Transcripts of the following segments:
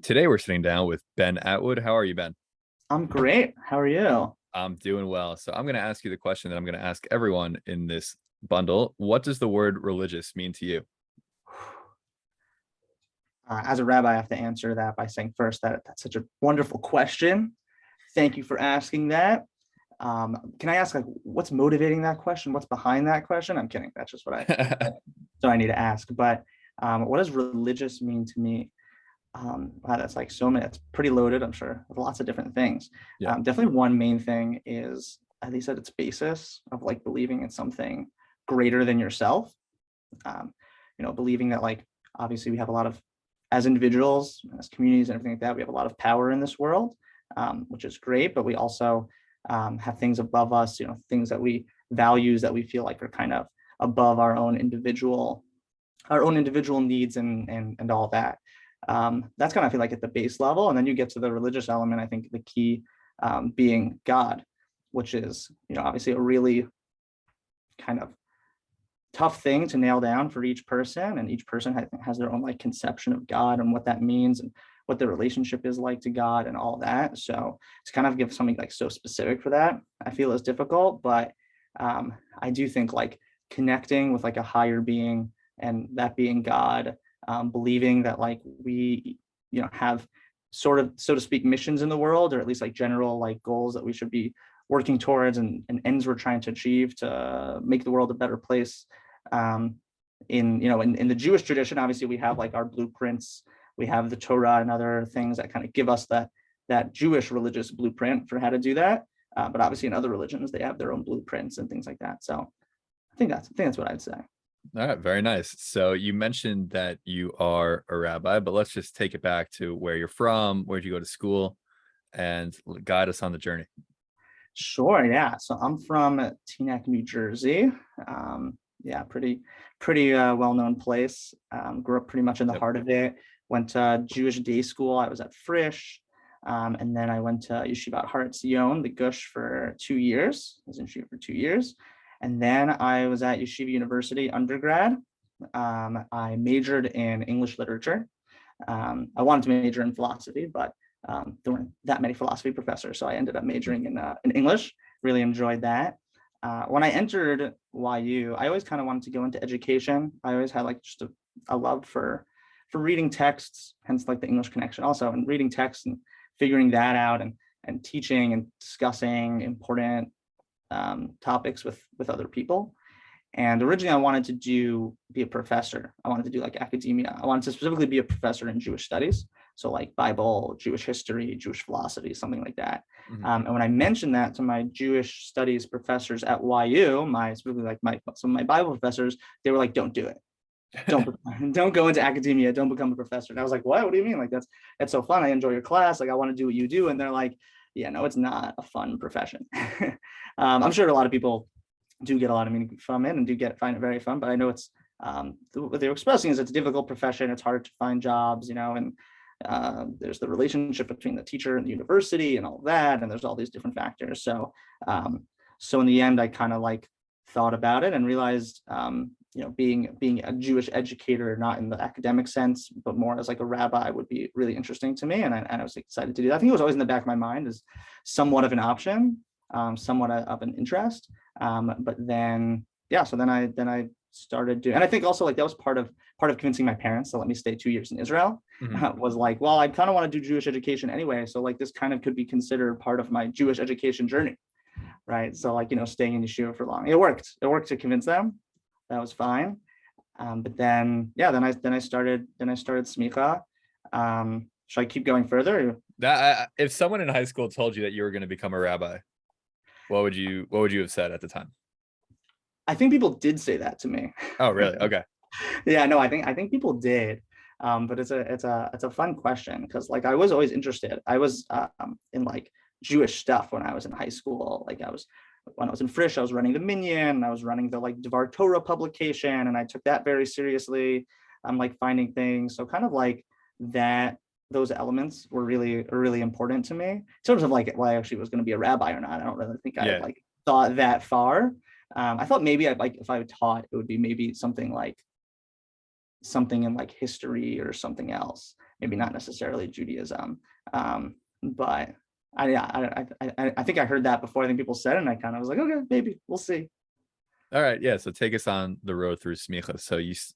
Today we're sitting down with Ben Atwood. How are you, Ben? I'm great. How are you? I'm doing well. So I'm going to ask you the question that I'm going to ask everyone in this bundle. What does the word religious mean to you? As a rabbi, I have to answer that by saying first that that's such a wonderful question. Thank you for asking that. Can I ask, like, what's motivating that question? What's behind that question? I'm kidding. That's just what I need to ask. But what does religious mean to me? Wow, that's like so many. It's pretty loaded, I'm sure, with lots of different things. Yeah. Definitely one main thing is, at least at its basis, of like believing in something greater than yourself. Um, believing that, like, obviously we have a lot of, as individuals, as communities and everything like that, we have a lot of power in this world, which is great, but we also have things above us, things that values that we feel like are kind of above our own individual needs and all that. That's kind of, I feel like, at the base level. And then you get to the religious element. I think the key being God, which is, obviously a really kind of tough thing to nail down for each person, and each person has their own like conception of God and what that means and what the relationship is like to God and all that. So to kind of give something like so specific for that, I feel is difficult, but I do think like connecting with like a higher being, and that being God, believing that like we have sort of, so to speak, missions in the world, or at least like general like goals that we should be working towards, and ends we're trying to achieve to make the world a better place. In the Jewish tradition, obviously we have like our blueprints, we have the Torah and other things that kind of give us that Jewish religious blueprint for how to do that. But obviously in other religions, they have their own blueprints and things like that. So I think that's what I'd say. All right, very nice. So you mentioned that you are a rabbi, but let's just take it back to where you're from, where'd you go to school, and guide us on the journey. Sure, yeah. So I'm from Teaneck, New Jersey. Yeah, pretty well-known place. Grew up pretty much in the Yep. heart of it. Went to Jewish day school. I was at Frisch, and then I went to Yeshivat Har Zion, the Gush, for 2 years. I was in Yeshiva for 2 years, and then I was at Yeshiva University undergrad. I majored in English literature. I wanted to major in philosophy, but there weren't that many philosophy professors, so I ended up majoring in English. Really enjoyed that. When I entered YU, I always kind of wanted to go into education. I always had like just a love for reading texts, hence like the English connection also, and reading texts and figuring that out, and teaching and discussing important topics with other people. And originally I wanted to be a professor. I wanted to do like academia. I wanted to specifically be a professor in Jewish studies. So like Bible, Jewish history, Jewish philosophy, something like that. Mhm. And when I mentioned that to my Jewish studies professors at YU, some of my Bible professors, they were like, "Don't do it. Don't don't go into academia. Don't become a professor." And I was like, "What? What do you mean? Like that's so fun. I enjoy your class. Like I want to do what you do." And they're like, "Yeah, no, it's not a fun profession." I'm sure a lot of people do get a lot of meaning from it and find it very fun, but I know it's what they're expressing is it's a difficult profession. It's hard to find jobs, and there's the relationship between the teacher and the university and all that, and there's all these different factors. So in the end, I kind of like thought about it and realized, being a Jewish educator, not in the academic sense, but more as like a rabbi, would be really interesting to me, and I was excited to do that. I think it was always in the back of my mind as somewhat of an option, somewhat of an interest. But then, yeah, so then I started doing, and I think also like that was part of convincing my parents to let me stay 2 years in Israel. Mhm. Was like, well, I kind of want to do Jewish education anyway, so like this kind of could be considered part of my Jewish education journey, right? So like, staying in yeshiva for long, it worked to convince them. That was fine. But then, yeah, then I started smicha. Should I keep going further? If someone in high school told you that you were going to become a rabbi, what would you have said at the time? I think people did say that to me. Oh, really? Okay. Yeah, no, I think people did. But it's a fun question, because like I was always interested. I was in like Jewish stuff when I was in high school. Like when I was in Frisch, I was running the Minyan, I was running the like Devar Torah publication, and I took that very seriously. I'm like finding things. So kind of like that, those elements were really important to me in terms of like why I actually was going to be a rabbi or not. I don't really think I Yeah. like thought that far. I thought maybe I'd like, if I taught, it would be maybe something in like history or something else. maybe not necessarily Judaism. But I think I heard that before. I think people said it, and I kind of was like, okay, maybe we'll see. All right, yeah. So take us on the road through smicha.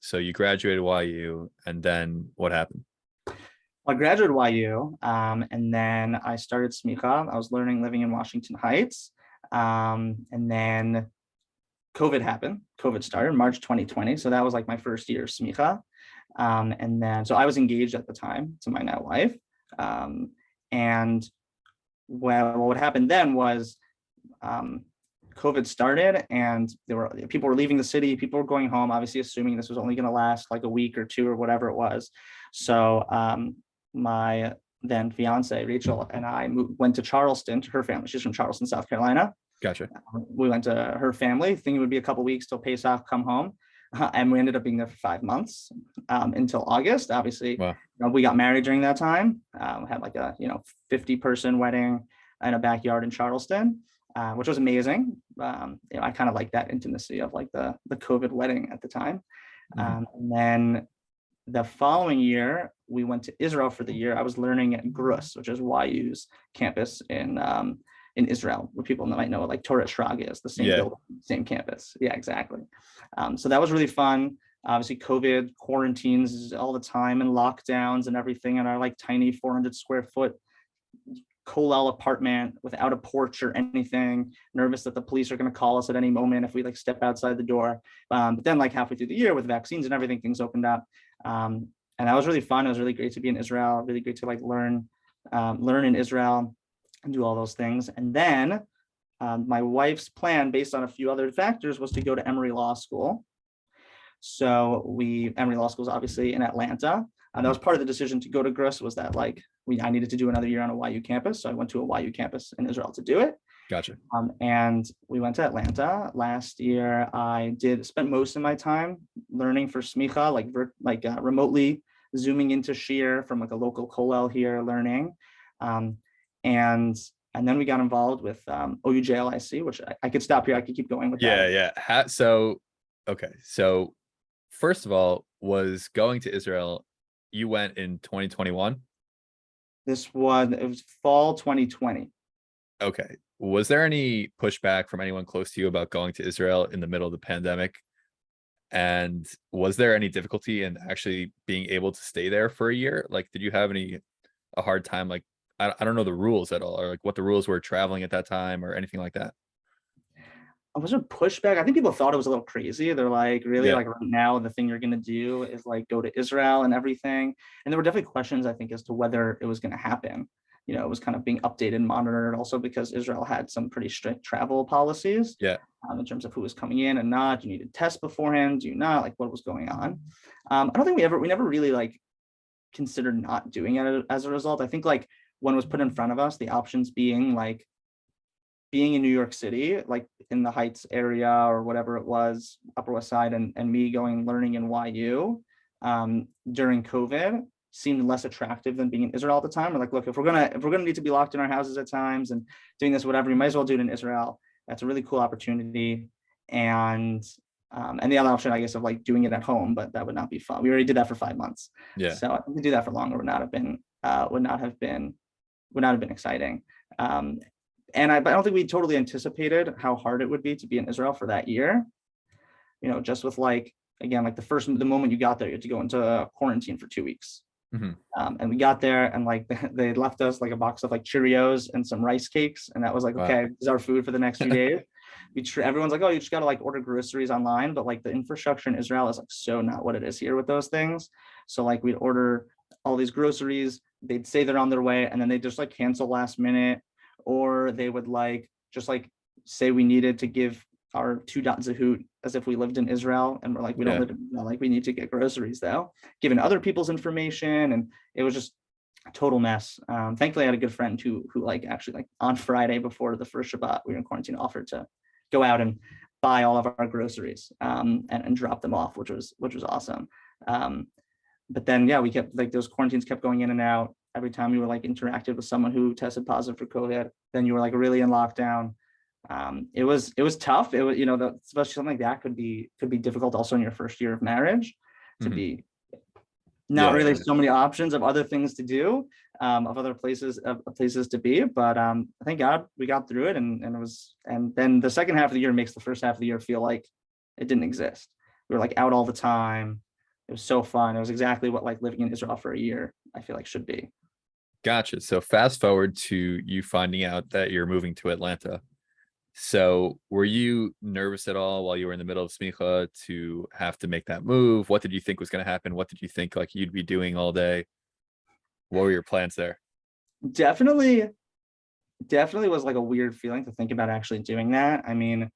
So you graduated YU, and then what happened? I graduated YU, and then I started smicha. I was living in Washington Heights, and then COVID happened. COVID started March 2020, so that was like my first year of smicha. And then, so I was engaged at the time to my now wife. And what happened then was COVID started, and people were leaving the city, people were going home, obviously assuming this was only going to last like a week or two or whatever it was. So my then fiance Rachel and I went to Charleston to her family. She's from Charleston, South Carolina. Gotcha. We went to her family, thinking it would be a couple weeks till Pesach, come home. And we ended up being there for 5 months, until August. Obviously, Wow. we got married during that time. Had like a 50-person wedding in a backyard in Charleston, which was amazing. I kind of like that intimacy of like the COVID wedding at the time. And then the following year, we went to Israel for the year. I was learning at GRUS, which is YU's campus in Israel, where people might know like Torah Shrag is the same building, same campus. Yeah, exactly. So that was really fun. Obviously, COVID quarantines all the time and lockdowns and everything in our like tiny 400 square foot Kollel apartment without a porch or anything, nervous that the police are going to call us at any moment if we like step outside the door. But then like halfway through the year with vaccines and everything, things opened up. And that was really fun. It was really great to be in Israel, really great to like learn in Israel and do all those things. And then my wife's plan, based on a few other factors, was to go to Emory Law School. So Emory Law School is obviously in Atlanta. And that was part of the decision to go to GRUS, was that like I needed to do another year on a YU campus. So I went to a YU campus in Israel to do it. Gotcha. And we went to Atlanta last year. I spent most of my time learning for smicha, remotely zooming into Shir from like a local kollel here, learning. And then we got involved with OU JLIC, which I could stop here. I could keep going with that. Yeah. So first of all, was going to Israel, you went in 2021? It was fall 2020. Okay. Was there any pushback from anyone close to you about going to Israel in the middle of the pandemic? And was there any difficulty in actually being able to stay there for a year? Like, did you have a hard time? Like, I don't know the rules at all, or like what the rules were traveling at that time or anything like that. I wasn't pushback. I think people thought it was a little crazy. They're like, really, like right now, the thing you're going to do is like go to Israel and everything. And there were definitely questions, I think, as to whether it was going to happen. It was kind of being updated and monitored also because Israel had some pretty strict travel policies. In terms of who was coming in and not. Do you need to test beforehand? Do you not? Like, what was going on? I don't think we never really like considered not doing it as a result. I think like when it was put in front of us, the options being like being in New York City, like in the Heights area or whatever it was, Upper West Side, and me learning in YU during COVID seemed less attractive than being in Israel at the time. We're like, look, if we're gonna need to be locked in our houses at times and doing this, whatever, you might as well do it in Israel. That's a really cool opportunity. And the other option, I guess, of like doing it at home, but that would not be fun. We already did that for 5 months. So I think to do that for longer would not have been exciting. And I don't think we totally anticipated how hard it would be to be in Israel for that year. Just with like, again, like the moment you got there, you had to go into quarantine for 2 weeks. And we got there and like they left us like a box of like Cheerios and some rice cakes. And that was like, okay, this is our food for the next few days. Everyone's like, oh, you just got to like order groceries online. But like the infrastructure in Israel is like so not what it is here with those things. So like we'd order all these groceries, they'd say they're on their way, and then they just like cancel last minute. Or they would like just like say we needed to give our 2 zahut as if we lived in Israel, and we're like, we don't live in Israel, like we need to get groceries though, given other people's information, and it was just a total mess. Thankfully, I had a good friend who like actually like on Friday before the first Shabbat we were in quarantine offered to go out and buy all of our groceries and drop them off, which was awesome. But then we kept like those quarantines kept going in and out. Every time you were like interacted with someone who tested positive for COVID, then you were like really in lockdown. It was tough. It was, especially something like that could be difficult also in your first year of marriage to be not Yeah, really yeah. so many options of other things to do, of other places of places to be. But thank God we got through it, and it was, and then the second half of the year makes the first half of the year feel like it didn't exist. We were like out all the time. It was so fun. It was exactly what like living in Israel for a year, I feel like, should be. Gotcha. So fast forward to you finding out that you're moving to Atlanta. So were you nervous at all while you were in the middle of smicha to have to make that move? What did you think was going to happen? What did you think like you'd be doing all day? What were your plans there? Definitely, definitely was like a weird feeling to think about actually doing that. I mean,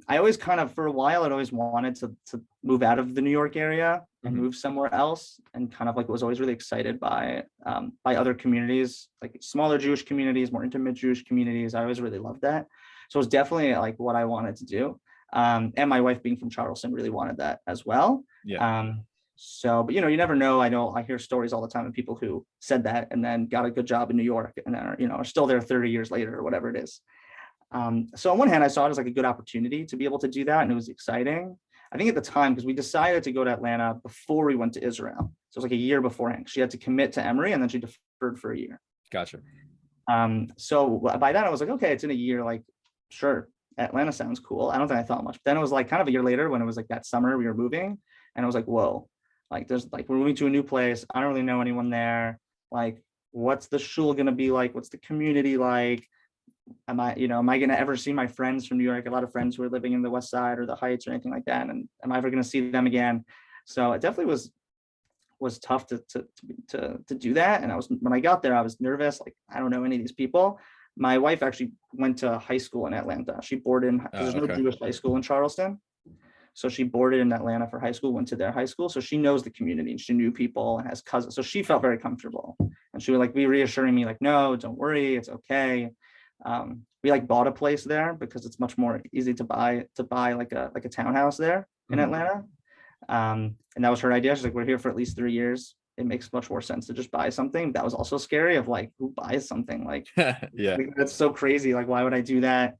I always kind of, for a while, I'd always wanted to move out of the New York area and Mhm. move somewhere else, and kind of like was always really excited by other communities, like smaller Jewish communities, more intimate Jewish communities. I always really loved that. So it was definitely like what I wanted to do. And my wife, being from Charleston, really wanted that as well. Yeah. So, but you never know. I hear stories all the time of people who said that and then got a good job in New York and then are still there 30 years later or whatever it is. So on one hand, I saw it as like a good opportunity to be able to do that, and it was exciting. I think at the time, because we decided to go to Atlanta before we went to Israel. So it was like a year beforehand. She had to commit to Emory and then she deferred for a year. Gotcha. So by then I was like, okay, it's in a year, like, sure, Atlanta sounds cool. I don't think I thought much. But then it was like kind of a year later when it was like that summer we were moving, and I was like, whoa, like we're moving to a new place. I don't really know anyone there. Like, what's the shul gonna be like? What's the community like? Am I going to ever see my friends from New York? A lot of friends who are living in the West Side or the Heights or anything like that. And am I ever going to see them again? So it definitely was tough to do that. And when I got there, I was nervous. Like, I don't know any of these people. My wife actually went to high school in Atlanta. She boarded in, because there's no Okay. Jewish high school in Charleston. So she boarded in Atlanta for high school, went to their high school. So she knows the community and she knew people and has cousins. So she felt very comfortable. And she would like be reassuring me, like, no, don't worry, it's okay. We like bought a place there because it's much more easy to buy like a townhouse there in Mhm. Atlanta. And that was her idea. She's like, we're here for at least 3 years. It makes much more sense to just buy something. That was also scary of like, who buys something? Like, Yeah. that's so crazy. Like, why would I do that?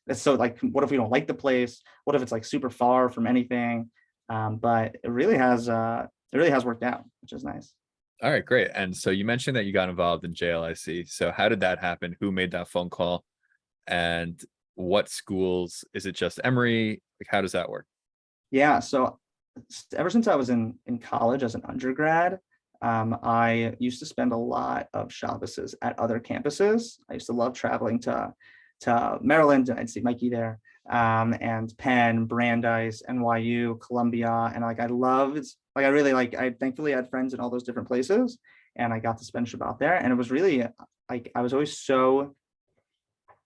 It's so like, what if we don't like the place? What if it's like super far from anything? But it really has worked out, which is nice. All right, great. And so you mentioned that you got involved in JLIC. So how did that happen? Who made that phone call? And what schools? Is it just Emory? Like, how does that work? Yeah, so ever since I was in college as an undergrad, I used to spend a lot of Shabbos at other campuses. I used to love traveling to Maryland, and I'd see Mikey there, and Penn, Brandeis, NYU, Columbia, and like I really like. I thankfully had friends in all those different places, and I got to spend Shabbat there, and it was really like I was always so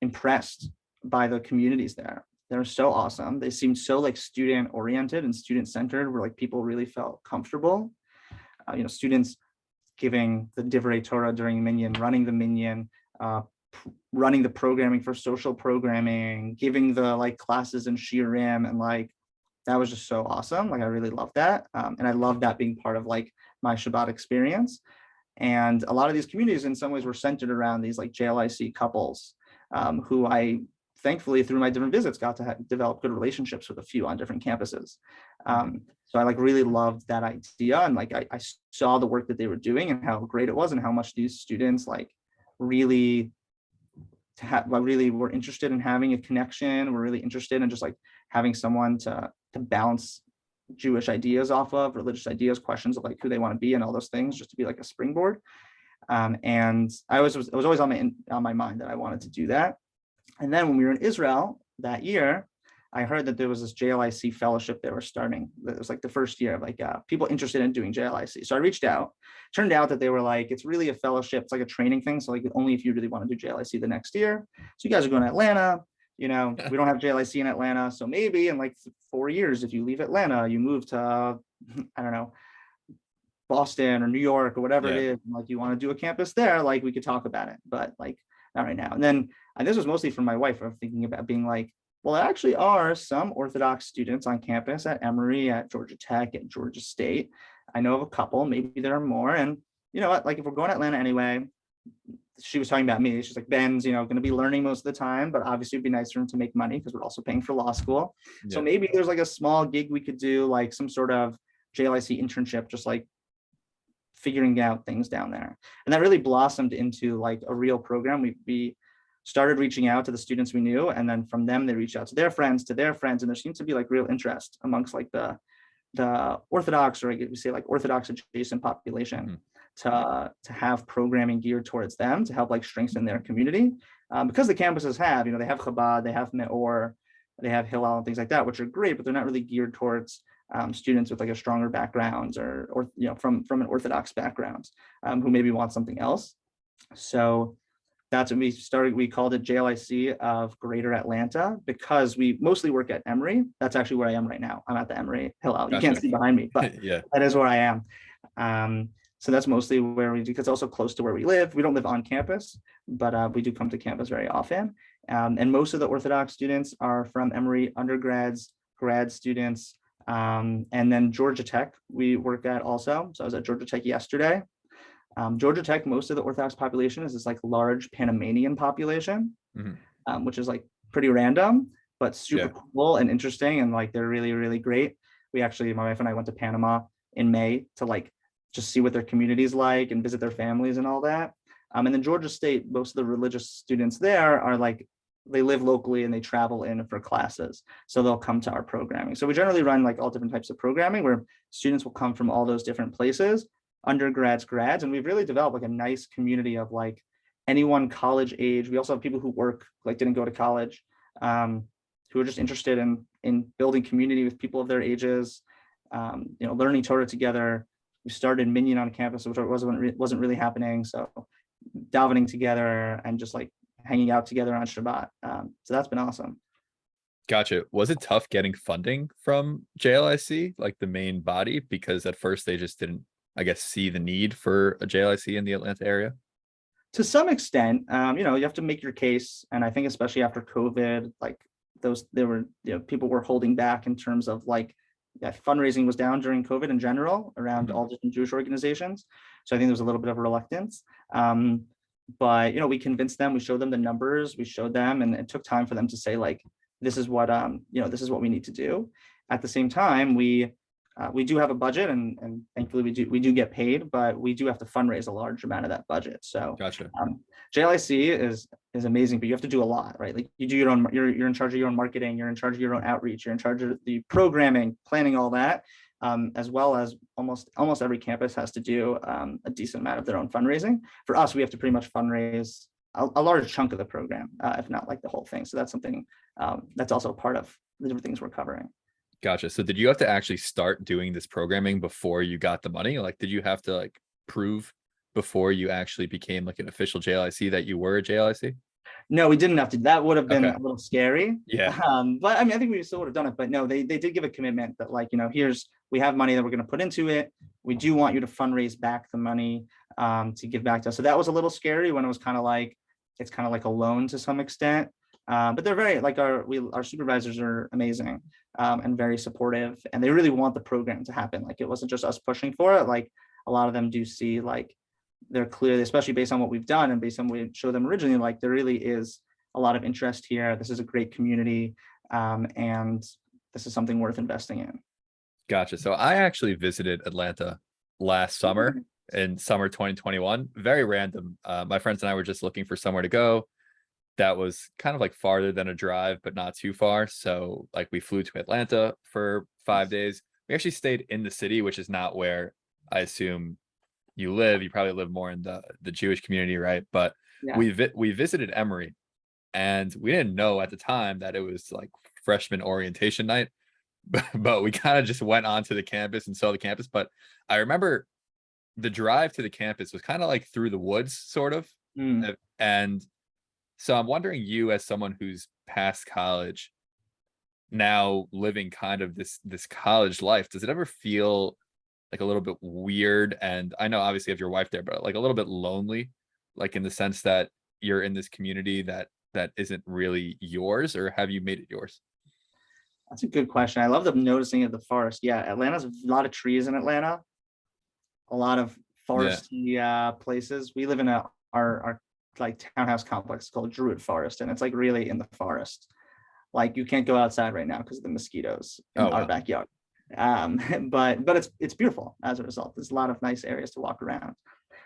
impressed by the communities there. They're so awesome. They seemed so like student oriented and student centered, where like people really felt comfortable. Students giving the Divrei Torah during Minyan, running the Minyan, running the programming for social programming, giving the like classes in Shiurim, and like that was just so awesome. Like I really loved that, and I love that being part of like my Shabbat experience. And a lot of these communities, in some ways, were centered around these like JLIC couples, who I thankfully through my different visits got to develop good relationships with a few on different campuses. So I like really loved that idea, and like I saw the work that they were doing and how great it was, and how much these students like really really were interested in having a connection. We're really interested in just like having someone to bounce Jewish ideas off of, religious ideas, questions of like who they want to be and all those things, just to be like a springboard. And it was always on my mind that I wanted to do that. And then when we were in Israel that year, I heard that there was this JLIC fellowship they were starting. It was like the first year of like people interested in doing JLIC. So I reached out. Turned out that they were like, it's really a fellowship. It's like a training thing. So like only if you really want to do JLIC the next year. So you guys are going to Atlanta. We don't have JLIC in Atlanta. So maybe in like 4 years, if you leave Atlanta, you move to, I don't know, Boston or New York or whatever it Yeah. is. Like you want to do a campus there, like we could talk about it, but like not right now. And then this was mostly from my wife of thinking about being like, well, there actually are some Orthodox students on campus at Emory, at Georgia Tech, at Georgia State. I know of a couple, maybe there are more. And you know what, like if we're going to Atlanta anyway, she was talking about me. She's like, Ben's, going to be learning most of the time, but obviously it'd be nice for him to make money because we're also paying for law school. So Yeah. maybe there's like a small gig we could do, like some sort of JLIC internship, just like figuring out things down there. And that really blossomed into like a real program. We started reaching out to the students we knew, and then from them, they reached out to their friends, and there seemed to be like real interest amongst like the Orthodox, or we say like Orthodox adjacent population, to have programming geared towards them to help like strengthen their community. Because the campuses have, they have Chabad, they have Meor, they have Hillel and things like that, which are great, but they're not really geared towards students with like a stronger backgrounds or from an Orthodox background, who maybe want something else. So that's when we started. We called it JLIC of Greater Atlanta, because we mostly work at Emory. That's actually where I am right now. I'm at the Emory Hillel. You can't see behind me, but Yeah. that is where I am. So that's mostly where we do, because it's also close to where we live. We don't live on campus, but we do come to campus very often. And most of the Orthodox students are from Emory, undergrads, grad students, and then Georgia Tech we work at also. So I was at Georgia Tech yesterday. Georgia Tech, most of the Orthodox population is this like large Panamanian population, which is like pretty random, but super cool and interesting. And like, they're really, really great. We actually, my wife and I went to Panama in May to like just see what their community's like and visit their families and all that. And then Georgia State, most of the religious students there are like, they live locally and they travel in for classes. So they'll come to our programming. So we generally run like all different types of programming where students will come from all those different places, undergrads, grads, and we've really developed like a nice community of like anyone college age. We also have people who work, like didn't go to college, who are just interested in building community with people of their ages, learning Torah together. We started Minyan on campus, which wasn't really happening. So davening together and just like hanging out together on Shabbat. So that's been awesome. Gotcha. Was it tough getting funding from JLIC, like the main body? Because at first they just didn't, I guess, see the need for a JLIC in the Atlanta area? To some extent, you have to make your case. And I think especially after COVID, like people were holding back in terms of like, fundraising was down during COVID in general around all different Jewish organizations. So I think there was a little bit of reluctance. But we convinced them, we showed them the numbers, we showed them, and it took time for them to say like, this is what this is what we need to do. At the same time, we do have a budget, and thankfully we do get paid, but we do have to fundraise a large amount of that budget. So Gotcha. JLIC is amazing, but you have to do a lot, right? Like you do your own, you're in charge of your own marketing, you're in charge of your own outreach, you're in charge of the programming, planning all that, as well as almost every campus has to do a decent amount of their own fundraising. For us, we have to pretty much fundraise a large chunk of the program, if not like the whole thing. So that's something that's also part of the different things we're covering. Gotcha. So did you have to actually start doing this programming before you got the money? Like, did you have to like prove before you actually became like an official JLIC that you were a JLIC? No, we didn't have to. That would have been a little scary. Yeah. But I mean, I think we still would have done it. But no, they did give a commitment that like, we have money that we're going to put into it. We do want you to fundraise back the money to give back to us. So that was a little scary when it was kind of like, it's kind of like a loan to some extent. But they're very like our supervisors are amazing and very supportive, and they really want the program to happen. Like it wasn't just us pushing for it. Like a lot of them do see like they're clear, especially based on what we've done and based on what we showed them originally, like there really is a lot of interest here. This is a great community, and this is something worth investing in. Gotcha. So I actually visited Atlanta last summer in summer 2021. Very random. My friends and I were just looking for somewhere to go that was kind of like farther than a drive, but not too far. So like we flew to Atlanta for 5 days. We actually stayed in the city, which is not where I assume you live. You probably live more in the Jewish community, right? But Yeah. we visited Emory, and we didn't know at the time that it was like freshman orientation night, but we kind of just went onto the campus and saw the campus. But I remember the drive to the campus was kind of like through the woods, sort of. And so I'm wondering, you as someone who's past college, now living kind of this college life, does it ever feel like a little bit weird? And I know obviously you have your wife there, but like a little bit lonely, like in the sense that you're in this community that isn't really yours, or have you made it yours? That's a good question. I love the noticing of the forest. Yeah, Atlanta's a lot of trees in Atlanta, a lot of foresty places. We live in our like townhouse complex called Druid Forest, and it's like really in the forest. Like you can't go outside right now because of the mosquitoes in our backyard. But it's beautiful as a result. There's a lot of nice areas to walk around.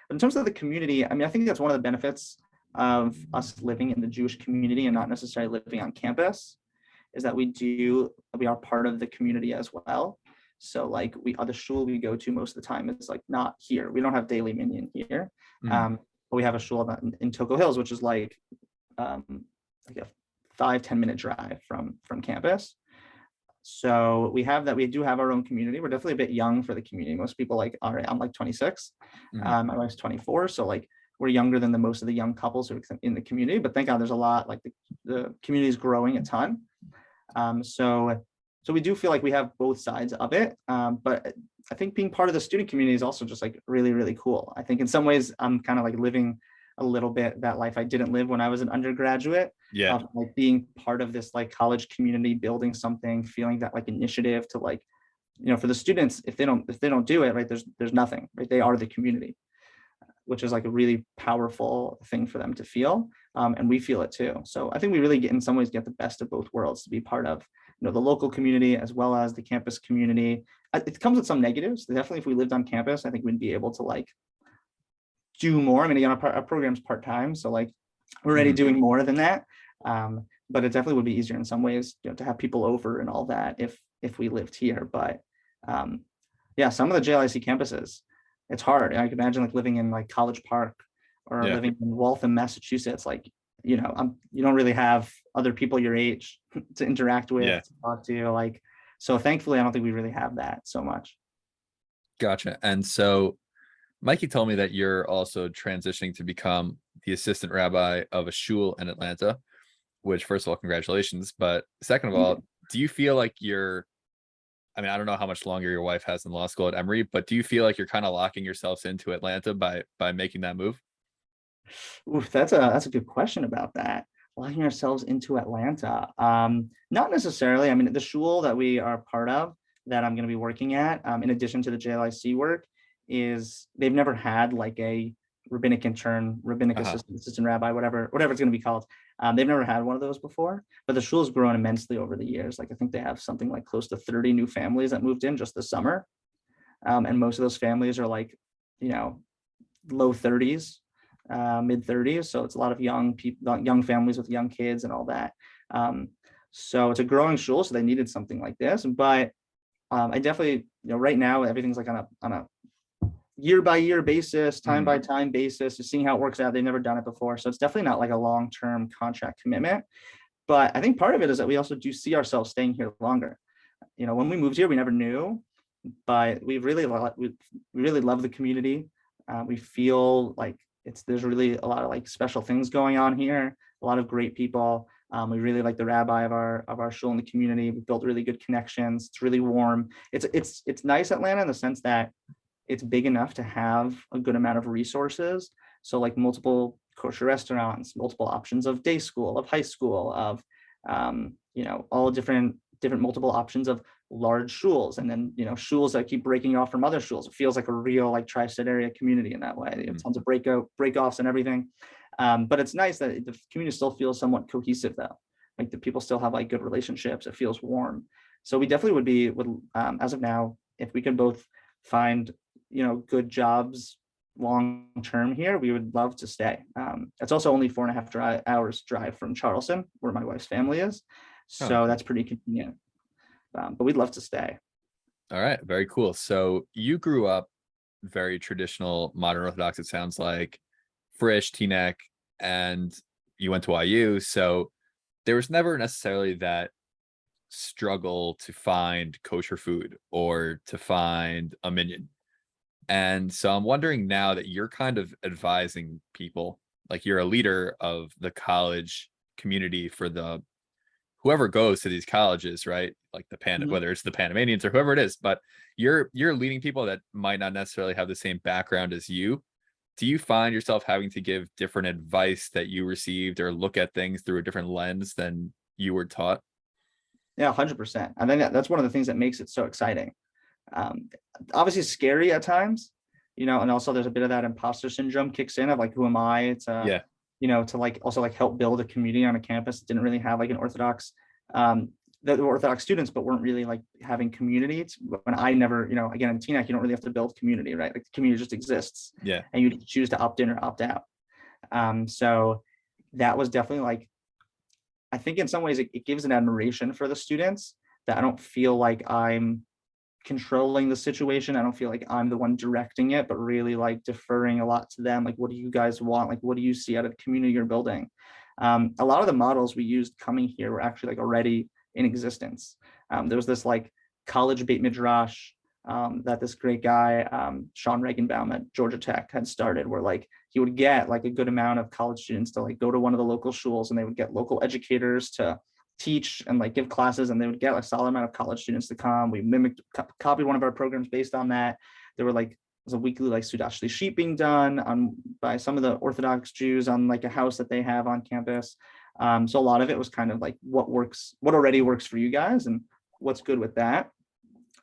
But in terms of the community, I mean, I think that's one of the benefits of us living in the Jewish community and not necessarily living on campus, is that we are part of the community as well. So like the shul we go to most of the time is like not here. We don't have daily minyan here. Mhm. But we have a shul in Toco Hills, which is like a 5-10 minute drive from campus. So we do have our own community. We're definitely a bit young for the community. Most people I'm like 26. Mhm. My wife's 24. So like we're younger than most of the young couples who are in the community, but thank God there's a lot, like the community is growing a ton. So we do feel like we have both sides of it. But I think being part of the student community is also just like really, really cool. I think in some ways I'm kind of like living a little bit that life I didn't live when I was an undergraduate, Yeah. of like being part of this like college community, building something, feeling that like initiative to like, for the students, if they don't do it, right, there's nothing, right? They are the community, which is like a really powerful thing for them to feel. And we feel it too. So I think we really in some ways get the best of both worlds, to be part of, the local community as well as the campus community. It comes with some negatives. Definitely, if we lived on campus, I think we'd be able to like do more. I mean, again, our program's part-time, so like we're already Mhm. doing more than that. But it definitely would be easier in some ways, to have people over and all that if we lived here. But yeah, some of the JLIC campuses, it's hard. I can imagine like living in like College Park or Yeah. living in Waltham, Massachusetts. Like, you don't really have other people your age to interact with, Yeah. to talk to. Like, so thankfully, I don't think we really have that so much. Gotcha. And so Mikey told me that you're also transitioning to become the assistant rabbi of a shul in Atlanta, which first of all, congratulations. But second of Thank you. all, do you feel like I mean, I don't know how much longer your wife has in law school at Emory, but do you feel like you're kind of locking yourselves into Atlanta by making that move? Oof, that's a good question about that. Locking ourselves into Atlanta. Not necessarily. I mean, the shul that we are part of, that I'm going to be working at, in addition to the JLIC work, is they've never had like a rabbinic intern, rabbinic Uh-huh. assistant rabbi, whatever it's going to be called. They've never had one of those before, but the shul has grown immensely over the years. Like I think they have something like close to 30 new families that moved in just this summer, and most of those families are like, you know, low 30s, mid 30s. So it's a lot of young people, young families with young kids and all that. Um, so it's a growing shul. So they needed something like this. But I definitely, right now everything's like on a year by year basis, time Mhm. by time basis, just seeing how it works out. They've never done it before. So it's definitely not like a long-term contract commitment. But I think part of it is that we also do see ourselves staying here longer. When we moved here, we never knew, but we really love the community. We feel like there's really a lot of like special things going on here, a lot of great people. We really like the rabbi of our shul in the community. We built really good connections. It's really warm. It's nice, Atlanta, in the sense that it's big enough to have a good amount of resources. So like multiple kosher restaurants, multiple options of day school, of high school, of all different multiple options of large shuls, and then shuls that keep breaking off from other shuls. It feels like a real like tri-state area community in that way. You have Mhm. tons of breakoffs and everything. But it's nice that the community still feels somewhat cohesive though. Like the people still have like good relationships. It feels warm. So we definitely would as of now, if we could both find good jobs long term here, we would love to stay. It's also only 4.5 hours drive from Charleston, where my wife's family is. Oh, So okay. that's pretty convenient. But we'd love to stay. All right. Very cool. So you grew up very traditional modern Orthodox, it sounds like, Frisch, Teaneck, and you went to IU. So there was never necessarily that struggle to find kosher food or to find a minion. And so I'm wondering now that you're kind of advising people, like you're a leader of the college community for the whoever goes to these colleges, right? Like Mhm. whether it's the Panamanians or whoever it is, but you're leading people that might not necessarily have the same background as you. Do you find yourself having to give different advice that you received or look at things through a different lens than you were taught? Yeah, 100%. I think that's one of the things that makes it so exciting. Um, Obviously scary at times, and also there's a bit of that imposter syndrome kicks in of like, who am I to, Yeah. to like also like help build a community on a campus that didn't really have like an Orthodox that were Orthodox students, but weren't really like having community. When I never, again, in TNAC, you don't really have to build community, right? Like the community just exists, Yeah. and you choose to opt in or opt out. So that was definitely like, I think in some ways it gives an admiration for the students that I don't feel like I'm controlling the situation. I don't feel like I'm the one directing it, but really like deferring a lot to them. Like, what do you guys want? Like, what do you see out of the community you're building? A lot of the models we used coming here were actually like already in existence. There was this like college Beit Midrash that this great guy, Sean Regenbaum at Georgia Tech had started, where like he would get like a good amount of college students to like go to one of the local schools, and they would get local educators to teach and like give classes, and they would get a solid amount of college students to come. We mimicked, copied one of our programs based on that. There were like, there's a weekly like Sudash sheet being done by some of the Orthodox Jews on like a house that they have on campus. So a lot of it was kind of like what already works for you guys and what's good with that.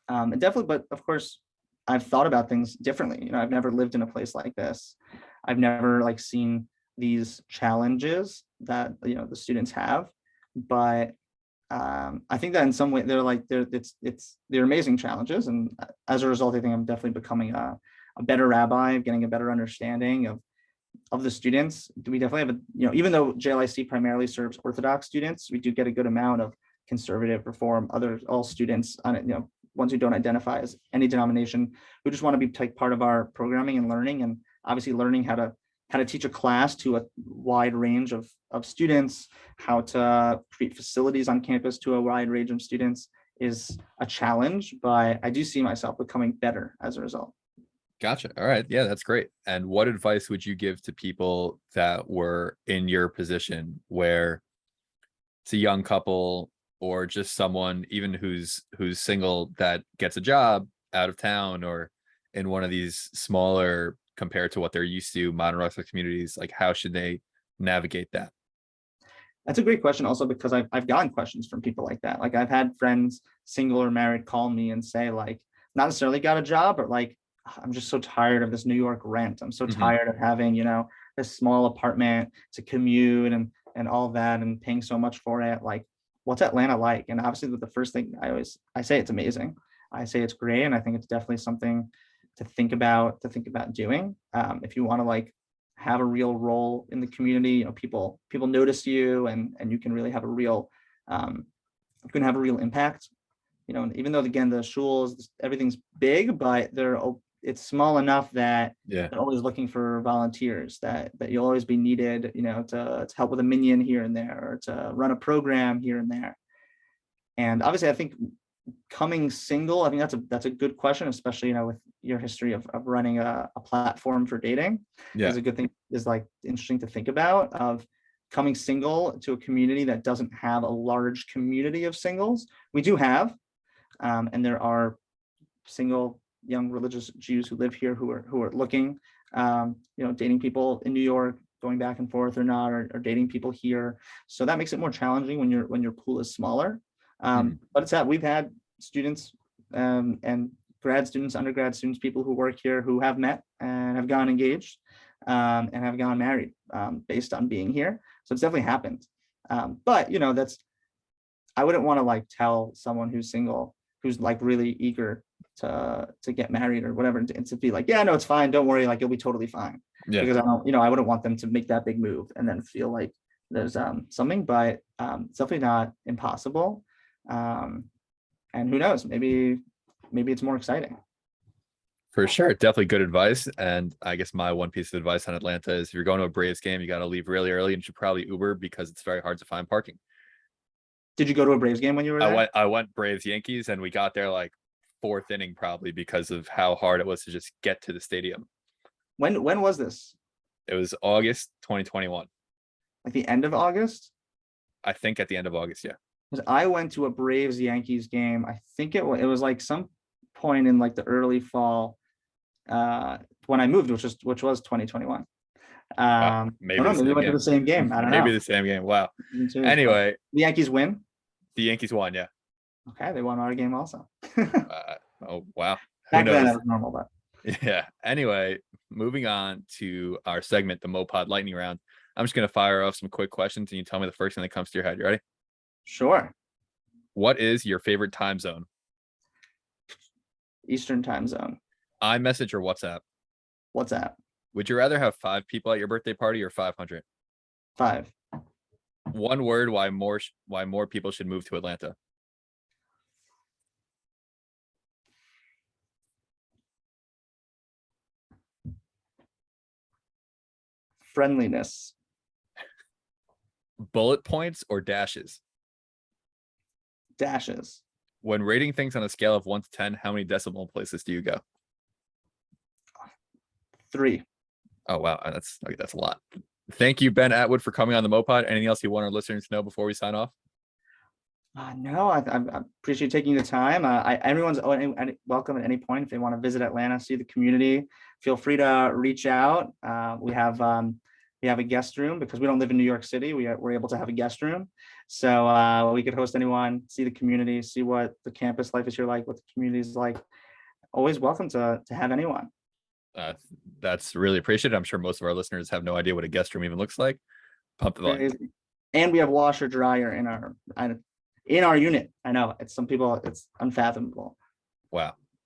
And definitely, but of course, I've thought about things differently. I've never lived in a place like this. I've never like seen these challenges that the students have, but I think that in some way they're amazing challenges, and as a result, I think I'm definitely becoming a better rabbi, getting a better understanding of the students. We definitely have even though JLIC primarily serves Orthodox students, we do get a good amount of conservative, reform, all students on it, ones who don't identify as any denomination, who just want to be part of our programming and learning, and obviously learning how to teach a class to a wide range of students, how to create facilities on campus to a wide range of students is a challenge, but I do see myself becoming better as a result. Gotcha. All right. Yeah, that's great. And what advice would you give to people that were in your position, where it's a young couple or just someone even who's single that gets a job out of town or in one of these smaller, compared to what they're used to, modern Orthodox communities? Like, how should they navigate that? That's a great question also, because I've gotten questions from people like that. Like, I've had friends, single or married, call me and say like, not necessarily got a job, but like, I'm just so tired of this New York rent. I'm so tired of having, this small apartment to commute and all that, and paying so much for it. Like, what's Atlanta like? And obviously the first thing I say it's amazing. I say it's great. And I think it's definitely something to think about doing. If you want to like have a real role in the community, people notice you, and you can really have a real, impact. And even though again the shuls, everything's big, but it's small enough that they're always looking for volunteers, that you'll always be needed, to help with a minion here and there, or to run a program here and there. And obviously I think coming single, I think that's a good question, especially with your history of running a platform for dating. Is a good thing, is like interesting to think about, of coming single to a community that doesn't have a large community of singles. We do have, and there are single young religious Jews who live here who are looking, dating people in New York, going back and forth or not, or dating people here. So that makes it more challenging when your pool is smaller. But we've had students and grad students, undergrad students, people who work here who have met and have gone engaged and have gone married based on being here. So it's definitely happened. But I wouldn't want to like tell someone who's single, who's like really eager to get married or whatever, and to be like, yeah, no, it's fine, don't worry, like you'll be totally fine. Because I wouldn't want them to make that big move and then feel like there's something, but it's definitely not impossible. And who knows, maybe it's more exciting. For sure. Definitely good advice. And I guess my one piece of advice on Atlanta is, if you're going to a Braves game, you got to leave really early, and you should probably Uber, because it's very hard to find parking. Did you go to a Braves game when you were there? I went Braves Yankees, and we got there like fourth inning, probably because of how hard it was to just get to the stadium. When was this? It was August 2021. Like the end of August? I think at the end of August, yeah. Because I went to a Braves Yankees game. I think it was like some point in like the early fall when I moved, which was 2021. Maybe we went to the same game. I don't know. Maybe the same game. Wow. Anyway, the Yankees win. The Yankees won, yeah. Okay, they won our game also. Oh wow. Back then that was normal, but yeah. Anyway, moving on to our segment, the MoPod lightning round. I'm just gonna fire off some quick questions, and you tell me the first thing that comes to your head. You ready? Sure. What is your favorite time zone? Eastern time zone. iMessage or WhatsApp? WhatsApp. Would you rather have 5 people at your birthday party or 500? 5. One word why more people should move to Atlanta. Friendliness. Bullet points or dashes? Dashes. When rating things on a scale of 1 to 10, how many decimal places do you go? 3. Oh wow, that's okay, that's a lot. Thank you, Ben Atwood, for coming on the MoPod. Anything else you want our listeners to know before we sign off? No, I appreciate taking the time. Everyone's welcome at any point if they want to visit Atlanta, see the community. Feel free to reach out. We have a guest room because we don't live in New York City. We're able to have a guest room, so we could host anyone, see the community, see what the campus life is here like, what the community is like. Always welcome to have anyone. That's really appreciated. I'm sure most of our listeners have no idea what a guest room even looks like. Pump the volume. And we have washer dryer in our unit. I know it's some people, it's unfathomable. Wow.